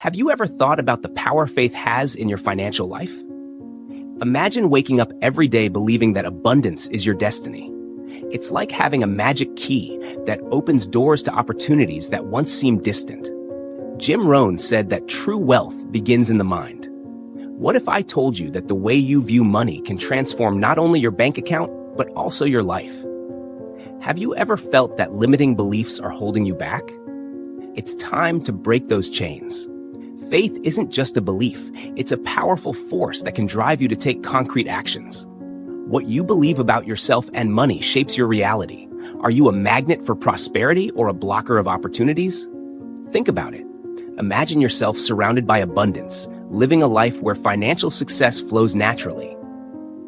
Have you ever thought about the power faith has in your financial life? Imagine waking up every day believing that abundance is your destiny. It's like having a magic key that opens doors to opportunities that once seemed distant. Jim Rohn said that true wealth begins in the mind. What if I told you that the way you view money can transform not only your bank account, but also your life? Have you ever felt that limiting beliefs are holding you back? It's time to break those chains. Faith isn't just a belief, it's a powerful force that can drive you to take concrete actions. What you believe about yourself and money shapes your reality. Are you a magnet for prosperity or a blocker of opportunities? Think about it. Imagine yourself surrounded by abundance, living a life where financial success flows naturally.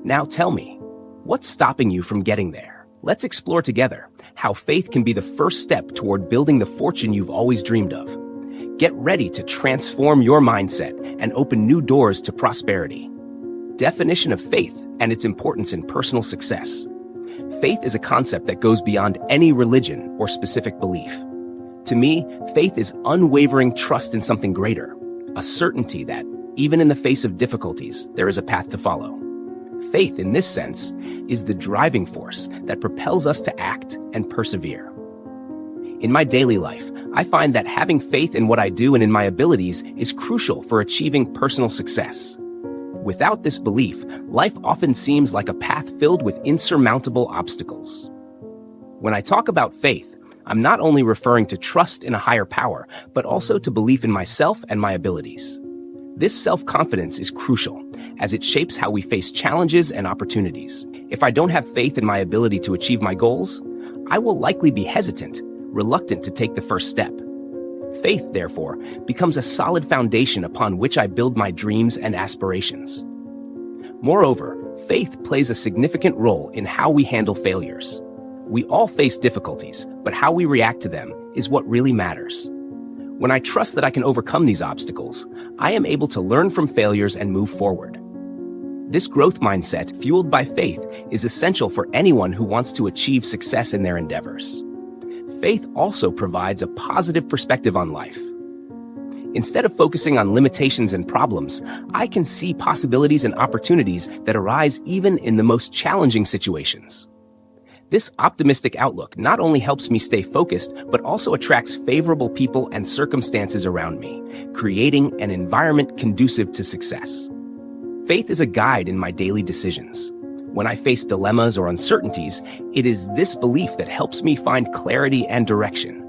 Now tell me, what's stopping you from getting there? Let's explore together how faith can be the first step toward building the fortune you've always dreamed of. Get ready to transform your mindset and open new doors to prosperity. Definition of faith and its importance in personal success. Faith is a concept that goes beyond any religion or specific belief. To me, faith is unwavering trust in something greater, a certainty that, even in the face of difficulties, there is a path to follow. Faith, in this sense, is the driving force that propels us to act and persevere. In my daily life, I find that having faith in what I do and in my abilities is crucial for achieving personal success. Without this belief, life often seems like a path filled with insurmountable obstacles. When I talk about faith, I'm not only referring to trust in a higher power, but also to belief in myself and my abilities. This self-confidence is crucial, as it shapes how we face challenges and opportunities. If I don't have faith in my ability to achieve my goals, I will likely be hesitant, reluctant to take the first step. Faith, therefore, becomes a solid foundation upon which I build my dreams and aspirations. Moreover, faith plays a significant role in how we handle failures. We all face difficulties, but how we react to them is what really matters. When I trust that I can overcome these obstacles, I am able to learn from failures and move forward. This growth mindset, fueled by faith, is essential for anyone who wants to achieve success in their endeavors. Faith also provides a positive perspective on life. Instead of focusing on limitations and problems, I can see possibilities and opportunities that arise even in the most challenging situations. This optimistic outlook not only helps me stay focused, but also attracts favorable people and circumstances around me, creating an environment conducive to success. Faith is a guide in my daily decisions. When I face dilemmas or uncertainties, it is this belief that helps me find clarity and direction.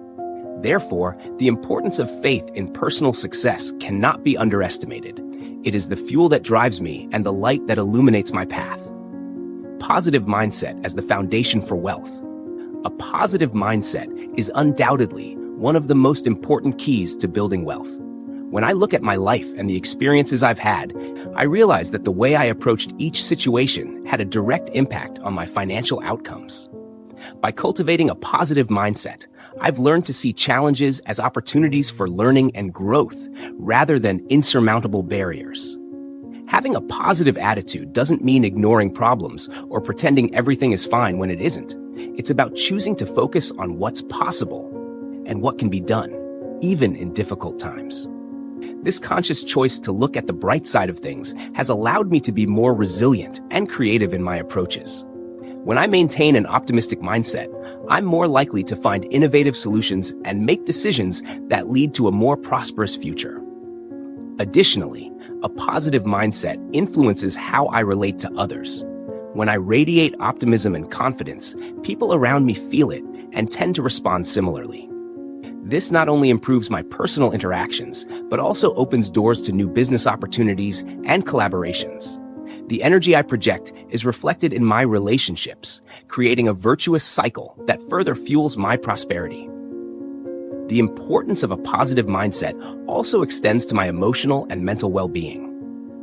Therefore, the importance of faith in personal success cannot be underestimated. It is the fuel that drives me and the light that illuminates my path. Positive mindset as the foundation for wealth. A positive mindset is undoubtedly one of the most important keys to building wealth. When I look at my life and the experiences I've had, I realize that the way I approached each situation had a direct impact on my financial outcomes. By cultivating a positive mindset, I've learned to see challenges as opportunities for learning and growth rather than insurmountable barriers. Having a positive attitude doesn't mean ignoring problems or pretending everything is fine when it isn't. It's about choosing to focus on what's possible and what can be done, even in difficult times. This conscious choice to look at the bright side of things has allowed me to be more resilient and creative in my approaches. When I maintain an optimistic mindset, I'm more likely to find innovative solutions and make decisions that lead to a more prosperous future. Additionally, a positive mindset influences how I relate to others. When I radiate optimism and confidence, people around me feel it and tend to respond similarly. This not only improves my personal interactions, but also opens doors to new business opportunities and collaborations. The energy I project is reflected in my relationships, creating a virtuous cycle that further fuels my prosperity. The importance of a positive mindset also extends to my emotional and mental well-being.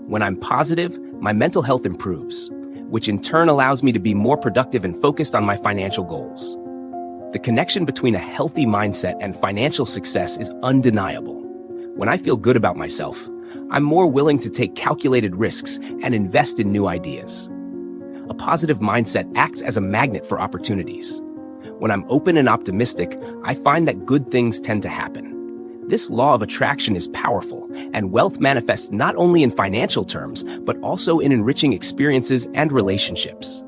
When I'm positive, my mental health improves, which in turn allows me to be more productive and focused on my financial goals. The connection between a healthy mindset and financial success is undeniable. When I feel good about myself, I'm more willing to take calculated risks and invest in new ideas. A positive mindset acts as a magnet for opportunities. When I'm open and optimistic, I find that good things tend to happen. This law of attraction is powerful, and wealth manifests not only in financial terms, but also in enriching experiences and relationships.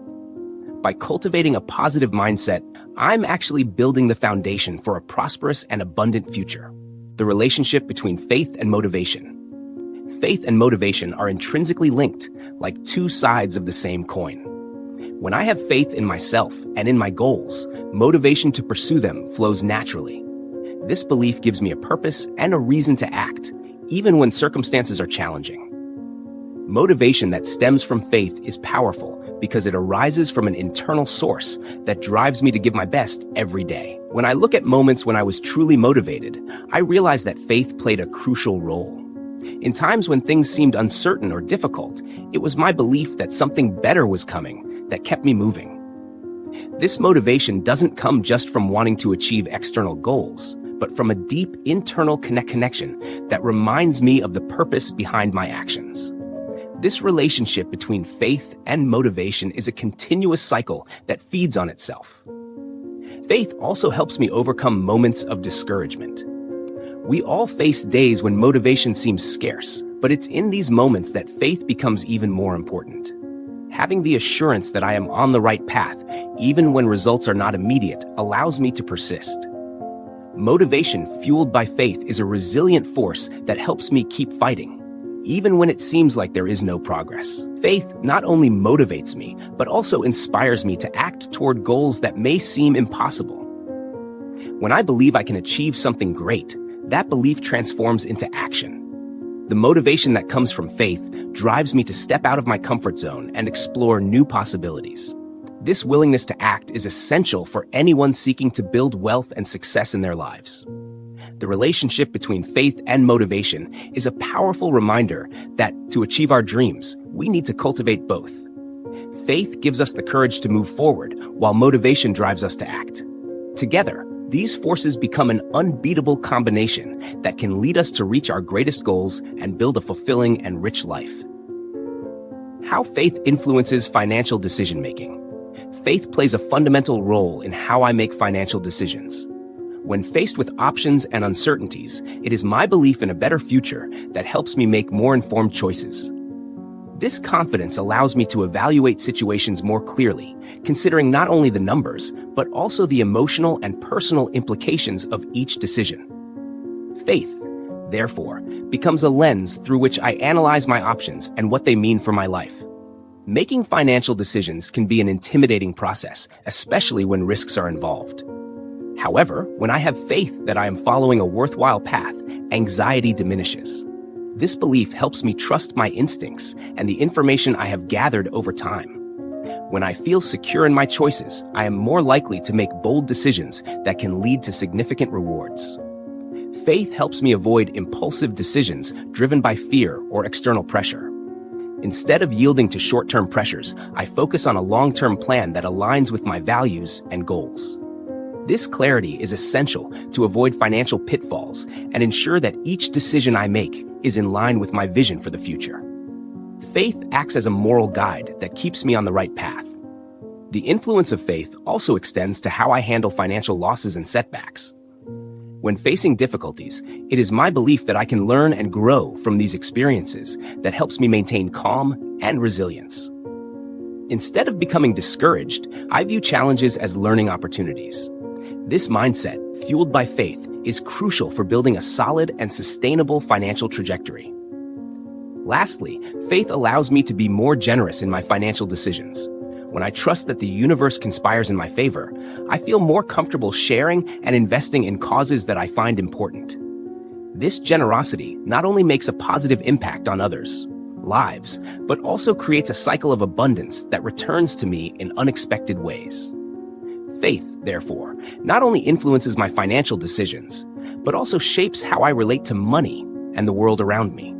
By cultivating a positive mindset, I'm actually building the foundation for a prosperous and abundant future. The relationship between faith and motivation. Faith and motivation are intrinsically linked, like two sides of the same coin. When I have faith in myself and in my goals, motivation to pursue them flows naturally. This belief gives me a purpose and a reason to act, even when circumstances are challenging. Motivation that stems from faith is powerful because it arises from an internal source that drives me to give my best every day. When I look at moments when I was truly motivated, I realize that faith played a crucial role. In times when things seemed uncertain or difficult, it was my belief that something better was coming that kept me moving. This motivation doesn't come just from wanting to achieve external goals, but from a deep internal connection that reminds me of the purpose behind my actions. This relationship between faith and motivation is a continuous cycle that feeds on itself. Faith also helps me overcome moments of discouragement. We all face days when motivation seems scarce, but it's in these moments that faith becomes even more important. Having the assurance that I am on the right path, even when results are not immediate, allows me to persist. Motivation fueled by faith is a resilient force that helps me keep fighting, even when it seems like there is no progress. Faith not only motivates me, but also inspires me to act toward goals that may seem impossible. When I believe I can achieve something great, that belief transforms into action. The motivation that comes from faith drives me to step out of my comfort zone and explore new possibilities. This willingness to act is essential for anyone seeking to build wealth and success in their lives. The relationship between faith and motivation is a powerful reminder that to achieve our dreams, we need to cultivate both. Faith gives us the courage to move forward, while motivation drives us to act. Together, these forces become an unbeatable combination that can lead us to reach our greatest goals and build a fulfilling and rich life. How faith influences financial decision-making. Faith plays a fundamental role in how I make financial decisions. When faced with options and uncertainties, it is my belief in a better future that helps me make more informed choices. This confidence allows me to evaluate situations more clearly, considering not only the numbers, but also the emotional and personal implications of each decision. Faith, therefore, becomes a lens through which I analyze my options and what they mean for my life. Making financial decisions can be an intimidating process, especially when risks are involved. However, when I have faith that I am following a worthwhile path, anxiety diminishes. This belief helps me trust my instincts and the information I have gathered over time. When I feel secure in my choices, I am more likely to make bold decisions that can lead to significant rewards. Faith helps me avoid impulsive decisions driven by fear or external pressure. Instead of yielding to short-term pressures, I focus on a long-term plan that aligns with my values and goals. This clarity is essential to avoid financial pitfalls and ensure that each decision I make is in line with my vision for the future. Faith acts as a moral guide that keeps me on the right path. The influence of faith also extends to how I handle financial losses and setbacks. When facing difficulties, it is my belief that I can learn and grow from these experiences that helps me maintain calm and resilience. Instead of becoming discouraged, I view challenges as learning opportunities. This mindset, fueled by faith, is crucial for building a solid and sustainable financial trajectory. Lastly, faith allows me to be more generous in my financial decisions. When I trust that the universe conspires in my favor, I feel more comfortable sharing and investing in causes that I find important. This generosity not only makes a positive impact on others' lives, but also creates a cycle of abundance that returns to me in unexpected ways. Faith, therefore, not only influences my financial decisions, but also shapes how I relate to money and the world around me.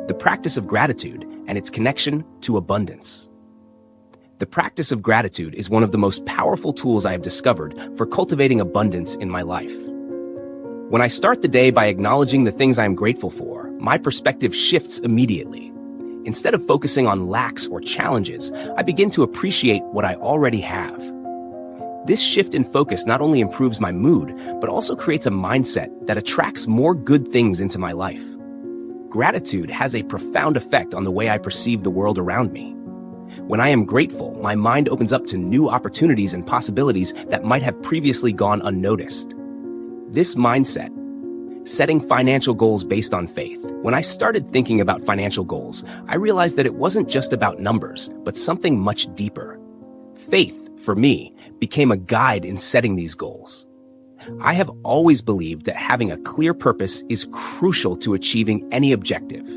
The practice of gratitude and its connection to abundance. The practice of gratitude is one of the most powerful tools I have discovered for cultivating abundance in my life. When I start the day by acknowledging the things I am grateful for, my perspective shifts immediately. Instead of focusing on lacks or challenges, I begin to appreciate what I already have. This shift in focus not only improves my mood, but also creates a mindset that attracts more good things into my life. Gratitude has a profound effect on the way I perceive the world around me. When I am grateful, my mind opens up to new opportunities and possibilities that might have previously gone unnoticed. This mindset, setting financial goals based on faith. When I started thinking about financial goals, I realized that it wasn't just about numbers, but something much deeper. Faith, for me, became a guide in setting these goals. I have always believed that having a clear purpose is crucial to achieving any objective.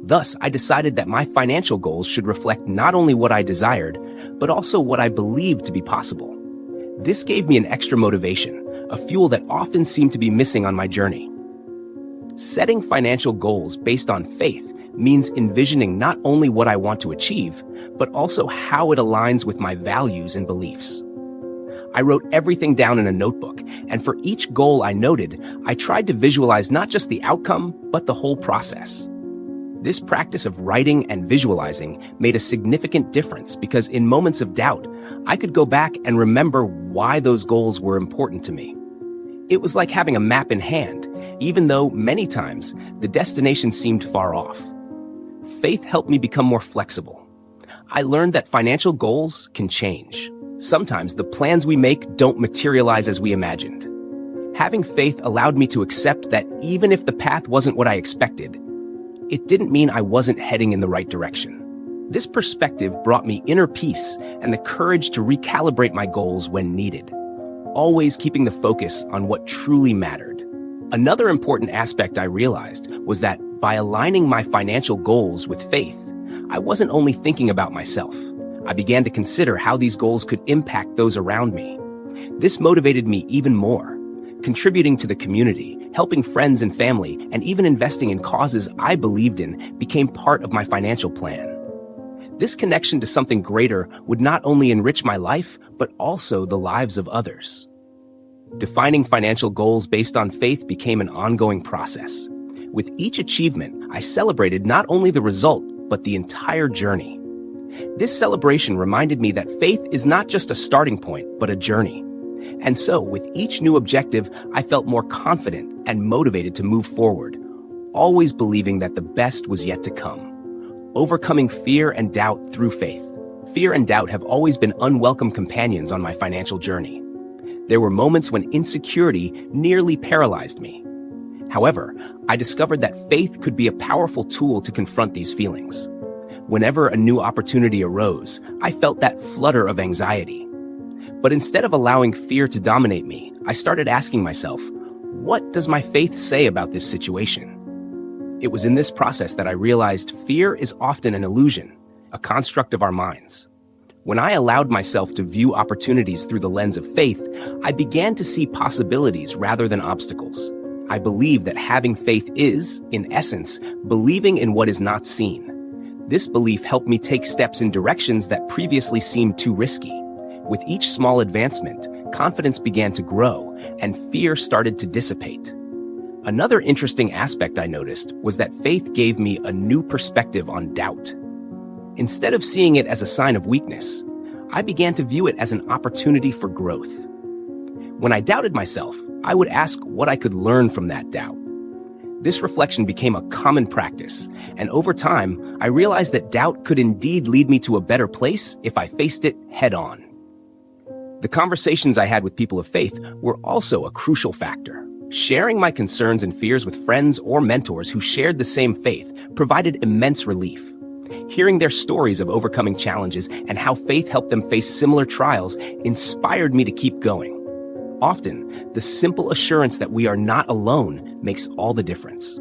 Thus, I decided that my financial goals should reflect not only what I desired, but also what I believed to be possible. This gave me an extra motivation, a fuel that often seemed to be missing on my journey. Setting financial goals based on faith means envisioning not only what I want to achieve, but also how it aligns with my values and beliefs. I wrote everything down in a notebook, and for each goal I noted, I tried to visualize not just the outcome, but the whole process. This practice of writing and visualizing made a significant difference because in moments of doubt, I could go back and remember why those goals were important to me. It was like having a map in hand, even though many times the destination seemed far off. Faith helped me become more flexible. I learned that financial goals can change. Sometimes the plans we make don't materialize as we imagined. Having faith allowed me to accept that even if the path wasn't what I expected, it didn't mean I wasn't heading in the right direction. This perspective brought me inner peace and the courage to recalibrate my goals when needed, always keeping the focus on what truly mattered. Another important aspect I realized was that by aligning my financial goals with faith, I wasn't only thinking about myself. I began to consider how these goals could impact those around me. This motivated me even more, contributing to the community, helping friends and family, and even investing in causes I believed in became part of my financial plan. This connection to something greater would not only enrich my life, but also the lives of others. Defining financial goals based on faith became an ongoing process. With each achievement, I celebrated not only the result, but the entire journey. This celebration reminded me that faith is not just a starting point, but a journey. And so, with each new objective, I felt more confident and motivated to move forward, always believing that the best was yet to come. Overcoming fear and doubt through faith. Fear and doubt have always been unwelcome companions on my financial journey. There were moments when insecurity nearly paralyzed me. However, I discovered that faith could be a powerful tool to confront these feelings. Whenever a new opportunity arose, I felt that flutter of anxiety. But instead of allowing fear to dominate me, I started asking myself, what does my faith say about this situation? It was in this process that I realized fear is often an illusion, a construct of our minds. When I allowed myself to view opportunities through the lens of faith, I began to see possibilities rather than obstacles. I believe that having faith is, in essence, believing in what is not seen. This belief helped me take steps in directions that previously seemed too risky. With each small advancement, confidence began to grow, and fear started to dissipate. Another interesting aspect I noticed was that faith gave me a new perspective on doubt. Instead of seeing it as a sign of weakness, I began to view it as an opportunity for growth. When I doubted myself, I would ask what I could learn from that doubt. This reflection became a common practice, and over time, I realized that doubt could indeed lead me to a better place if I faced it head-on. The conversations I had with people of faith were also a crucial factor. Sharing my concerns and fears with friends or mentors who shared the same faith provided immense relief. Hearing their stories of overcoming challenges and how faith helped them face similar trials inspired me to keep going. Often, the simple assurance that we are not alone makes all the difference.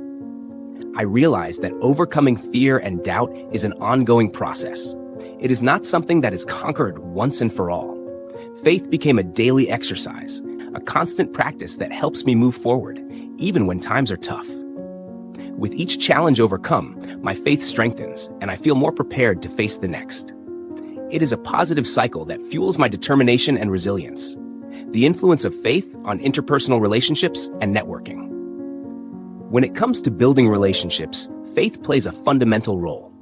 I realized that overcoming fear and doubt is an ongoing process. It is not something that is conquered once and for all. Faith became a daily exercise, a constant practice that helps me move forward, even when times are tough. With each challenge overcome, my faith strengthens, and I feel more prepared to face the next. It is a positive cycle that fuels my determination and resilience. The influence of faith on interpersonal relationships and networking. When it comes to building relationships, faith plays a fundamental role.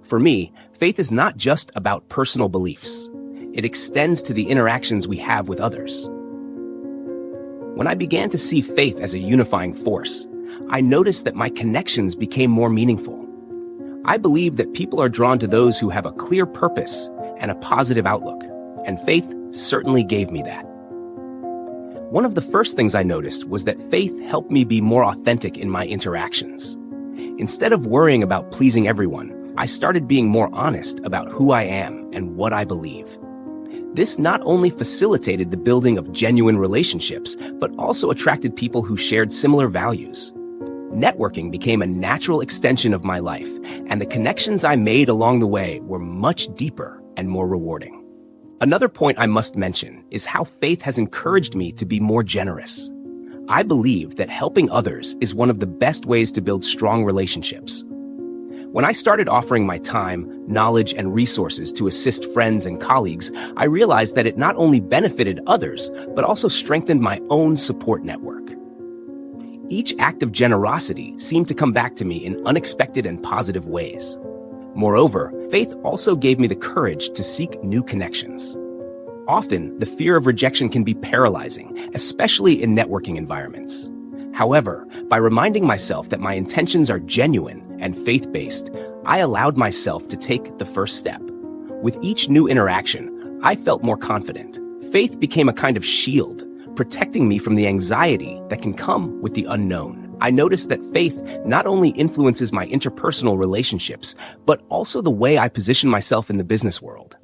For me, faith is not just about personal beliefs. it extends to the interactions we have with others. When I began to see faith as a unifying force, I noticed that my connections became more meaningful. I believe that people are drawn to those who have a clear purpose and a positive outlook, and faith certainly gave me that. One of the first things I noticed was that faith helped me be more authentic in my interactions. Instead of worrying about pleasing everyone, I started being more honest about who I am and what I believe. This not only facilitated the building of genuine relationships, but also attracted people who shared similar values. Networking became a natural extension of my life, and the connections I made along the way were much deeper and more rewarding. Another point I must mention is how faith has encouraged me to be more generous. I believe that helping others is one of the best ways to build strong relationships. When I started offering my time, knowledge, and resources to assist friends and colleagues, I realized that it not only benefited others, but also strengthened my own support network. Each act of generosity seemed to come back to me in unexpected and positive ways. Moreover, faith also gave me the courage to seek new connections. Often, the fear of rejection can be paralyzing, especially in networking environments. However, by reminding myself that my intentions are genuine and faith-based, I allowed myself to take the first step. With each new interaction, I felt more confident. Faith became a kind of shield, protecting me from the anxiety that can come with the unknown. I noticed that faith not only influences my interpersonal relationships, but also the way I position myself in the business world.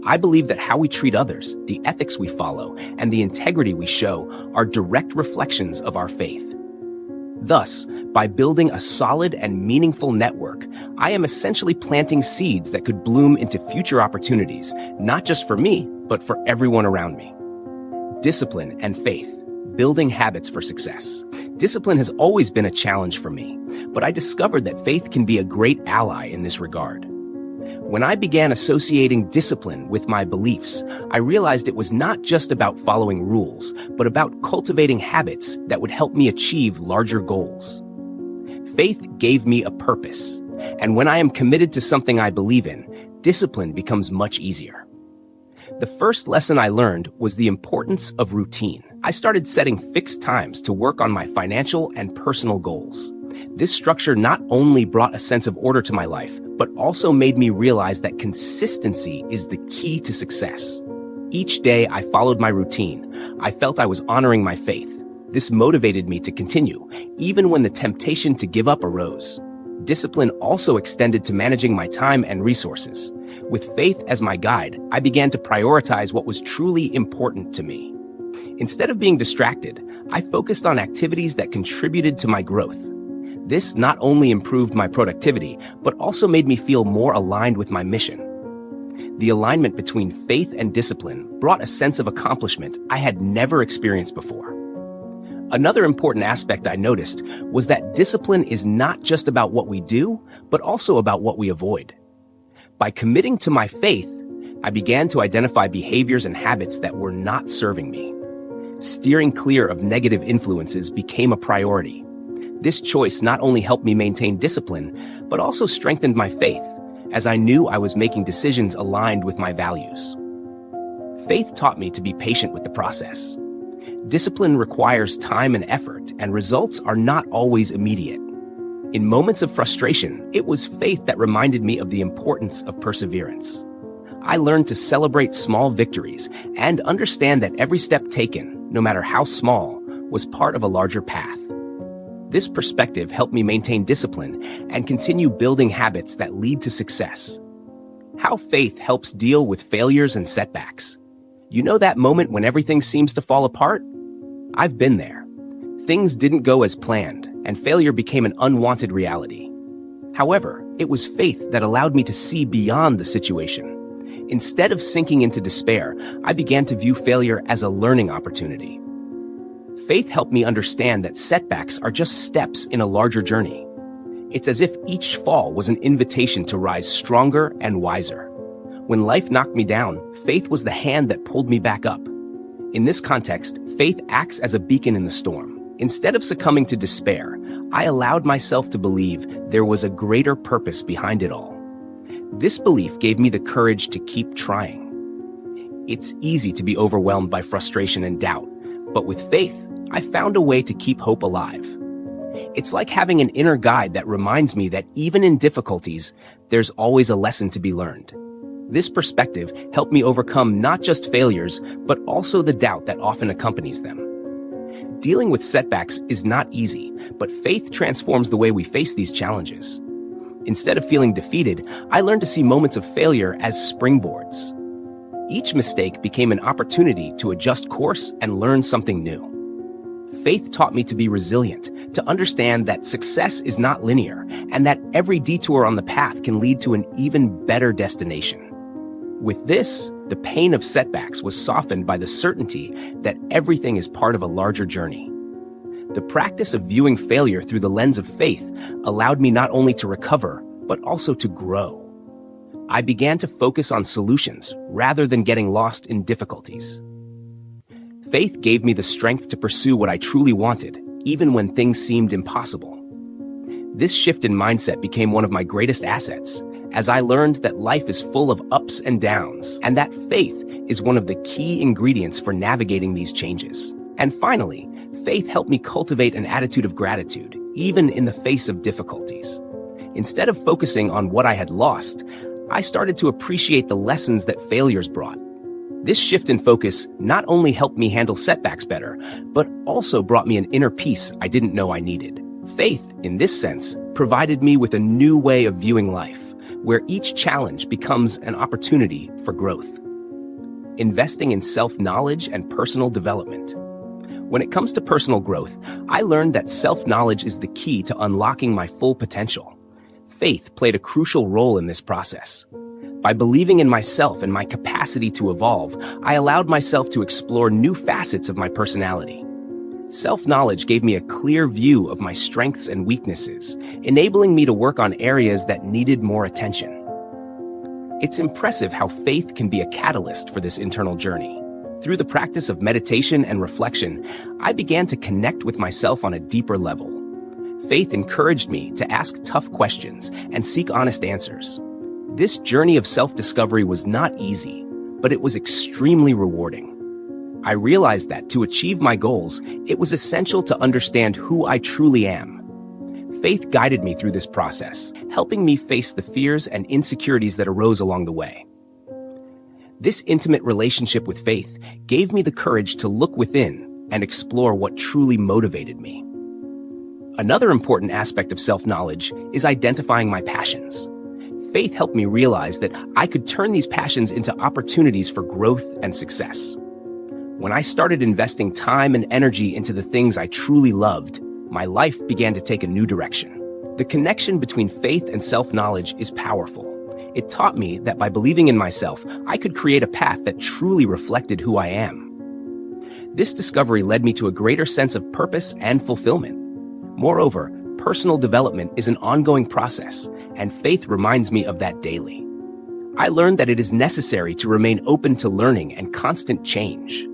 I believe that how we treat others, the ethics we follow, and the integrity we show are direct reflections of our faith. Thus, by building a solid and meaningful network, I am essentially planting seeds that could bloom into future opportunities, not just for me, but for everyone around me. Discipline and faith, building habits for success. Discipline has always been a challenge for me, but I discovered that faith can be a great ally in this regard. When I began associating discipline with my beliefs, I realized it was not just about following rules, but about cultivating habits that would help me achieve larger goals. Faith gave me a purpose, and when I am committed to something I believe in, discipline becomes much easier. The first lesson I learned was the importance of routine. I started setting fixed times to work on my financial and personal goals. This structure not only brought a sense of order to my life, but also made me realize that consistency is the key to success. Each day I followed my routine. I felt I was honoring my faith. This motivated me to continue, even when the temptation to give up arose. Discipline also extended to managing my time and resources. With faith as my guide, I began to prioritize what was truly important to me. Instead of being distracted, I focused on activities that contributed to my growth. This not only improved my productivity, but also made me feel more aligned with my mission. The alignment between faith and discipline brought a sense of accomplishment I had never experienced before. Another important aspect I noticed was that discipline is not just about what we do, but also about what we avoid. By committing to my faith, I began to identify behaviors and habits that were not serving me. Steering clear of negative influences became a priority. This choice not only helped me maintain discipline, but also strengthened my faith, as I knew I was making decisions aligned with my values. Faith taught me to be patient with the process. Discipline requires time and effort, and results are not always immediate. In moments of frustration, it was faith that reminded me of the importance of perseverance. I learned to celebrate small victories and understand that every step taken, no matter how small, was part of a larger path. This perspective helped me maintain discipline and continue building habits that lead to success. How faith helps deal with failures and setbacks. You know that moment when everything seems to fall apart? I've been there. Things didn't go as planned, and failure became an unwanted reality. However, it was faith that allowed me to see beyond the situation. Instead of sinking into despair, I began to view failure as a learning opportunity. Faith helped me understand that setbacks are just steps in a larger journey. It's as if each fall was an invitation to rise stronger and wiser. When life knocked me down, faith was the hand that pulled me back up. In this context, faith acts as a beacon in the storm. Instead of succumbing to despair, I allowed myself to believe there was a greater purpose behind it all. This belief gave me the courage to keep trying. It's easy to be overwhelmed by frustration and doubt, but with faith, I found a way to keep hope alive. It's like having an inner guide that reminds me that even in difficulties, there's always a lesson to be learned. This perspective helped me overcome not just failures, but also the doubt that often accompanies them. Dealing with setbacks is not easy, but faith transforms the way we face these challenges. Instead of feeling defeated, I learned to see moments of failure as springboards. Each mistake became an opportunity to adjust course and learn something new. Faith taught me to be resilient, to understand that success is not linear, and that every detour on the path can lead to an even better destination. With this, the pain of setbacks was softened by the certainty that everything is part of a larger journey. The practice of viewing failure through the lens of faith allowed me not only to recover, but also to grow. I began to focus on solutions rather than getting lost in difficulties. Faith gave me the strength to pursue what I truly wanted, even when things seemed impossible. This shift in mindset became one of my greatest assets, as I learned that life is full of ups and downs, and that faith is one of the key ingredients for navigating these changes. And finally, faith helped me cultivate an attitude of gratitude, even in the face of difficulties. Instead of focusing on what I had lost, I started to appreciate the lessons that failures brought. This shift in focus not only helped me handle setbacks better, but also brought me an inner peace I didn't know I needed. Faith, in this sense, provided me with a new way of viewing life, where each challenge becomes an opportunity for growth. Investing in self-knowledge and personal development. When it comes to personal growth, I learned that self-knowledge is the key to unlocking my full potential. Faith played a crucial role in this process. By believing in myself and my capacity to evolve, I allowed myself to explore new facets of my personality. Self-knowledge gave me a clear view of my strengths and weaknesses, enabling me to work on areas that needed more attention. It's impressive how faith can be a catalyst for this internal journey. Through the practice of meditation and reflection, I began to connect with myself on a deeper level. Faith encouraged me to ask tough questions and seek honest answers. This journey of self-discovery was not easy, but it was extremely rewarding. I realized that to achieve my goals, it was essential to understand who I truly am. Faith guided me through this process, helping me face the fears and insecurities that arose along the way. This intimate relationship with faith gave me the courage to look within and explore what truly motivated me. Another important aspect of self-knowledge is identifying my passions. Faith helped me realize that I could turn these passions into opportunities for growth and success. When I started investing time and energy into the things I truly loved, my life began to take a new direction. The connection between faith and self-knowledge is powerful. It taught me that by believing in myself, I could create a path that truly reflected who I am. This discovery led me to a greater sense of purpose and fulfillment. Moreover, personal development is an ongoing process, and faith reminds me of that daily. I learned that it is necessary to remain open to learning and constant change.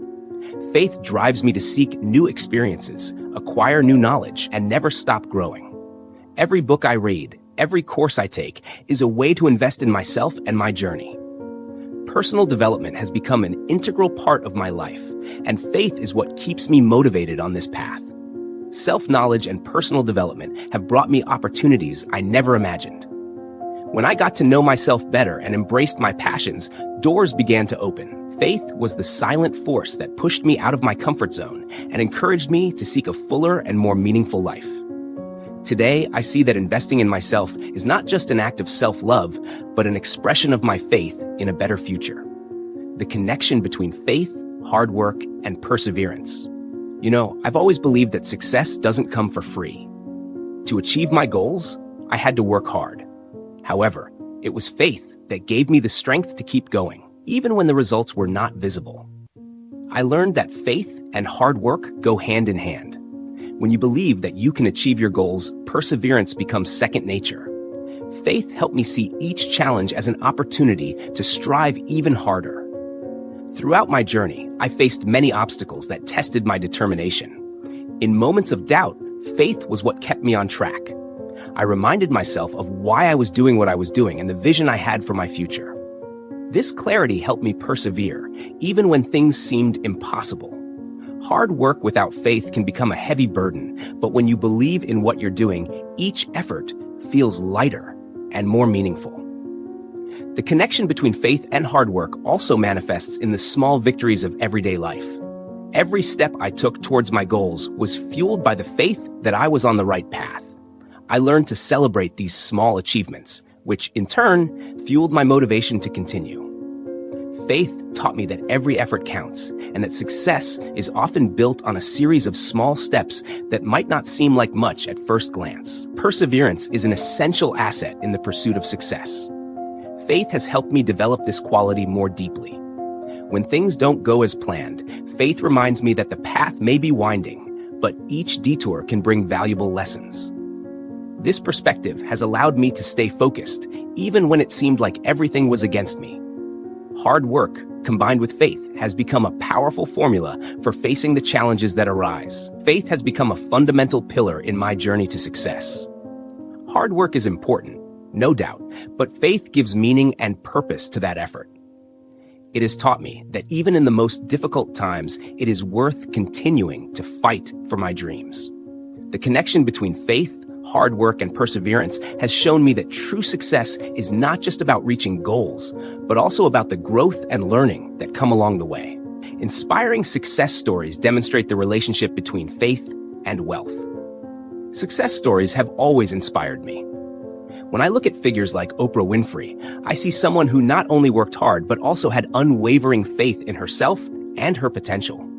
Faith drives me to seek new experiences, acquire new knowledge, and never stop growing. Every book I read, every course I take, is a way to invest in myself and my journey. Personal development has become an integral part of my life, and faith is what keeps me motivated on this path. Self-knowledge and personal development have brought me opportunities I never imagined. When I got to know myself better and embraced my passions, doors began to open. Faith was the silent force that pushed me out of my comfort zone and encouraged me to seek a fuller and more meaningful life. Today, I see that investing in myself is not just an act of self-love, but an expression of my faith in a better future. The connection between faith, hard work, and perseverance. You know, I've always believed that success doesn't come for free. To achieve my goals, I had to work hard. However, it was faith that gave me the strength to keep going, even when the results were not visible. I learned that faith and hard work go hand in hand. When you believe that you can achieve your goals, perseverance becomes second nature. Faith helped me see each challenge as an opportunity to strive even harder. Throughout my journey, I faced many obstacles that tested my determination. In moments of doubt, faith was what kept me on track. I reminded myself of why I was doing what I was doing and the vision I had for my future. This clarity helped me persevere, even when things seemed impossible. Hard work without faith can become a heavy burden, but when you believe in what you're doing, each effort feels lighter and more meaningful. The connection between faith and hard work also manifests in the small victories of everyday life. Every step I took towards my goals was fueled by the faith that I was on the right path. I learned to celebrate these small achievements, which in turn fueled my motivation to continue. Faith taught me that every effort counts and that success is often built on a series of small steps that might not seem like much at first glance. Perseverance is an essential asset in the pursuit of success. Faith has helped me develop this quality more deeply. When things don't go as planned, faith reminds me that the path may be winding, but each detour can bring valuable lessons. This perspective has allowed me to stay focused, even when it seemed like everything was against me. Hard work, combined with faith, has become a powerful formula for facing the challenges that arise. Faith has become a fundamental pillar in my journey to success. Hard work is important, no doubt, but faith gives meaning and purpose to that effort. It has taught me that even in the most difficult times, it is worth continuing to fight for my dreams. The connection between faith, hard work, and perseverance has shown me that true success is not just about reaching goals, but also about the growth and learning that come along the way. Inspiring success stories demonstrate the relationship between faith and wealth. Success stories have always inspired me. When I look at figures like Oprah Winfrey, I see someone who not only worked hard, but also had unwavering faith in herself and her potential.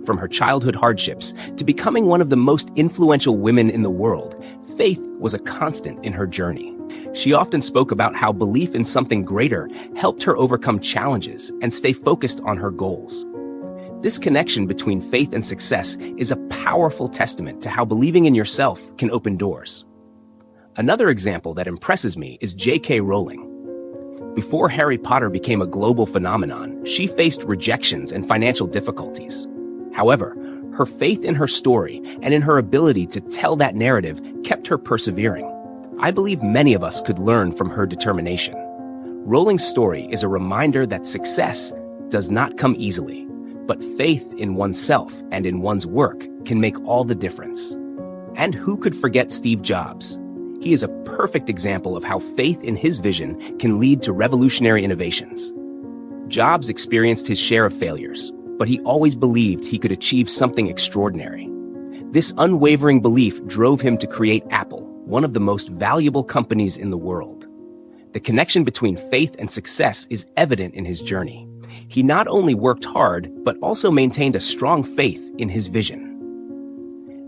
From her childhood hardships to becoming one of the most influential women in the world, faith was a constant in her journey. She often spoke about how belief in something greater helped her overcome challenges and stay focused on her goals. This connection between faith and success is a powerful testament to how believing in yourself can open doors. Another example that impresses me is J.K. Rowling. Before Harry Potter became a global phenomenon, she faced rejections and financial difficulties. However, her faith in her story and in her ability to tell that narrative kept her persevering. I believe many of us could learn from her determination. Rowling's story is a reminder that success does not come easily, but faith in oneself and in one's work can make all the difference. And who could forget Steve Jobs? He is a perfect example of how faith in his vision can lead to revolutionary innovations. Jobs experienced his share of failures, but he always believed he could achieve something extraordinary. This unwavering belief drove him to create Apple, one of the most valuable companies in the world. The connection between faith and success is evident in his journey. He not only worked hard, but also maintained a strong faith in his vision.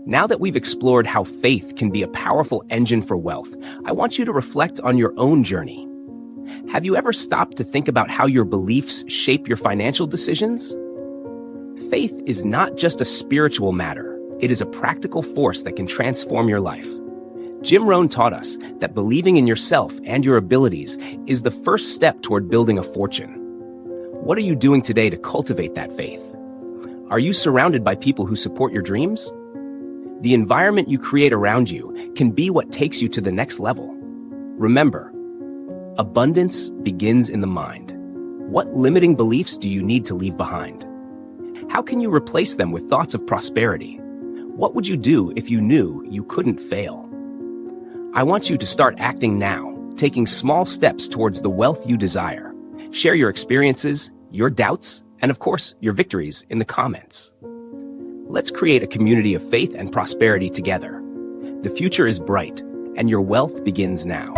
Now that we've explored how faith can be a powerful engine for wealth, I want you to reflect on your own journey. Have you ever stopped to think about how your beliefs shape your financial decisions? Faith is not just a spiritual matter. It is a practical force that can transform your life. Jim Rohn taught us that believing in yourself and your abilities is the first step toward building a fortune. What are you doing today to cultivate that faith? Are you surrounded by people who support your dreams? The environment you create around you can be what takes you to the next level. Remember, abundance begins in the mind. What limiting beliefs do you need to leave behind? How can you replace them with thoughts of prosperity? What would you do if you knew you couldn't fail? I want you to start acting now, taking small steps towards the wealth you desire. Share your experiences, your doubts, and of course, your victories in the comments. Let's create a community of faith and prosperity together. The future is bright, and your wealth begins now.